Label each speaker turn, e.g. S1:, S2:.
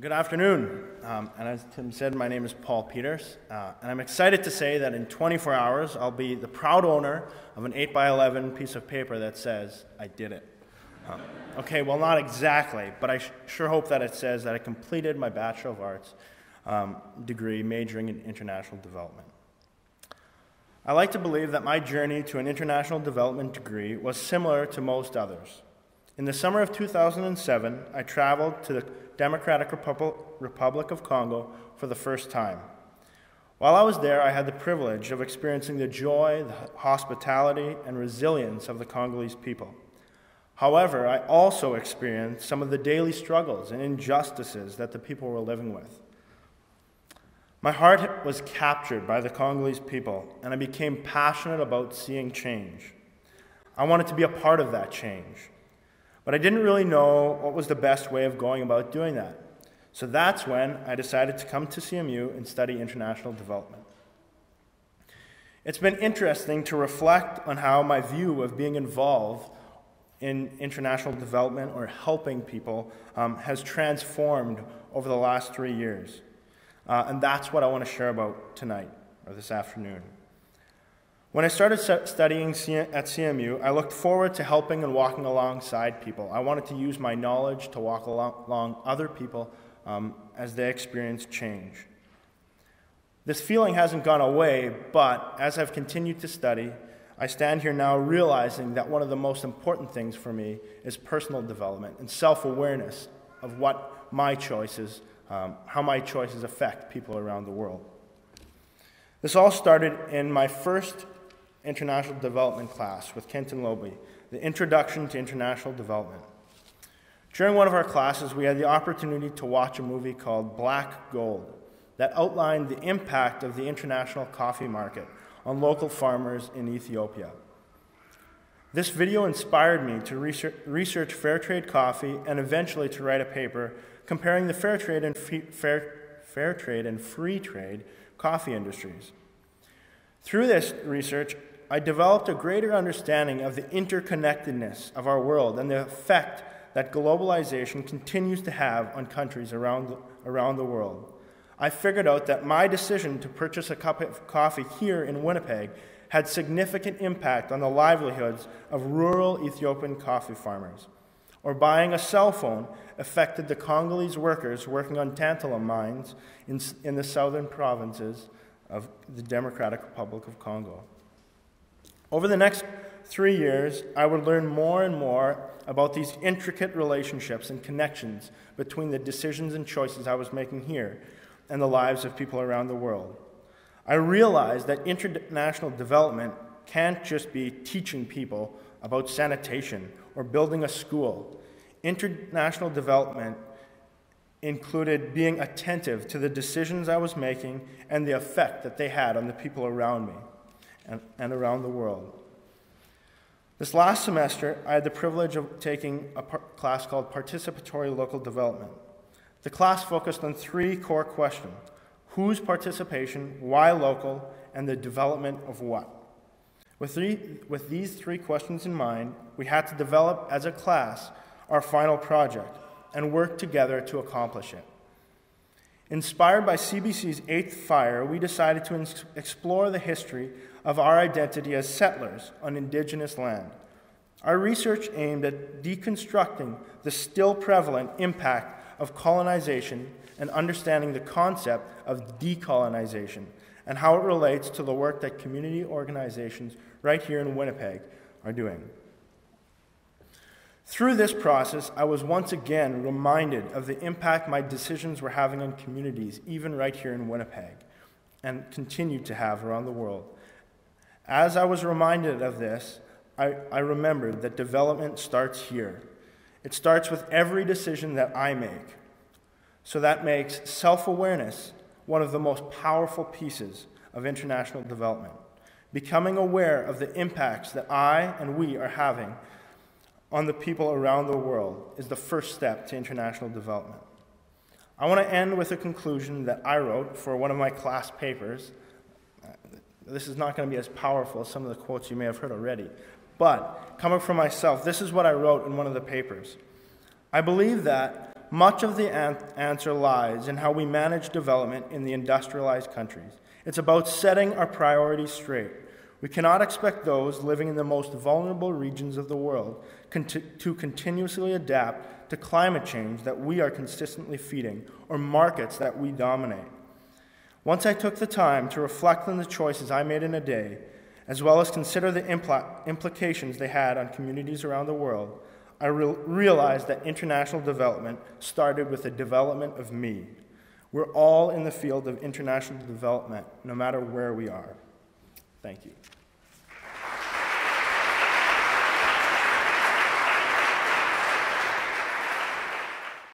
S1: Good afternoon, and as Tim said, my name is Paul Peters, and I'm excited to say that in 24 hours I'll be the proud owner of an 8x11 piece of paper that says, I did it. Okay, well not exactly, but I sure hope that it says that I completed my Bachelor of Arts degree majoring in international development. I like to believe that my journey to an international development degree was similar to most others. In the summer of 2007, I traveled to the Democratic Republic of Congo for the first time. While I was there, I had the privilege of experiencing the joy, the hospitality, and resilience of the Congolese people. However, I also experienced some of the daily struggles and injustices that the people were living with. My heart was captured by the Congolese people, and I became passionate about seeing change. I wanted to be a part of that change. But I didn't really know what was the best way of going about doing that. So that's when I decided to come to CMU and study international development. It's been interesting to reflect on how my view of being involved in international development or helping people has transformed over the last 3 years. And that's what I want to share about tonight, or this afternoon. When I started studying at CMU, I looked forward to helping and walking alongside people. I wanted to use my knowledge to walk along other people as they experience change. This feeling hasn't gone away, but as I've continued to study, I stand here now realizing that one of the most important things for me is personal development and self-awareness of what my choices, how my choices affect people around the world. This all started in my first international development class with Kenton Loby, the Introduction to International Development. During one of our classes, we had the opportunity to watch a movie called Black Gold that outlined the impact of the international coffee market on local farmers in Ethiopia. This video inspired me to research fair trade coffee and eventually to write a paper comparing the fair trade and free trade coffee industries. Through this research, I developed a greater understanding of the interconnectedness of our world and the effect that globalization continues to have on countries around the world. I figured out that my decision to purchase a cup of coffee here in Winnipeg had significant impact on the livelihoods of rural Ethiopian coffee farmers. Or buying a cell phone affected the Congolese workers working on tantalum mines in the southern provinces of the Democratic Republic of Congo. Over the next 3 years, I would learn more and more about these intricate relationships and connections between the decisions and choices I was making here and the lives of people around the world. I realized that international development can't just be teaching people about sanitation or building a school. International development included being attentive to the decisions I was making and the effect that they had on the people around me and around the world. This last semester, I had the privilege of taking a class called Participatory Local Development. The class focused on 3 core questions: whose participation, why local, and the development of what. With these 3 questions in mind, we had to develop as a class our final project and work together to accomplish it. Inspired by CBC's 8th Fire, we decided to explore the history of our identity as settlers on Indigenous land. Our research aimed at deconstructing the still prevalent impact of colonization and understanding the concept of decolonization and how it relates to the work that community organizations right here in Winnipeg are doing. Through this process, I was once again reminded of the impact my decisions were having on communities, even right here in Winnipeg, and continue to have around the world. As I was reminded of this, I remembered that development starts here. It starts with every decision that I make. So that makes self-awareness one of the most powerful pieces of international development. Becoming aware of the impacts that I and we are having on the people around the world is the first step to international development. I want to end with a conclusion that I wrote for one of my class papers. This is not going to be as powerful as some of the quotes you may have heard already, but coming from myself, this is what I wrote in one of the papers. I believe that much of the answer lies in how we manage development in the industrialized countries. It's about setting our priorities straight. We cannot expect those living in the most vulnerable regions of the world to continuously adapt to climate change that we are consistently feeding or markets that we dominate. Once I took the time to reflect on the choices I made in a day, as well as consider the implications they had on communities around the world, I realized that international development started with the development of me. We're all in the field of international development, no matter where we are. Thank you.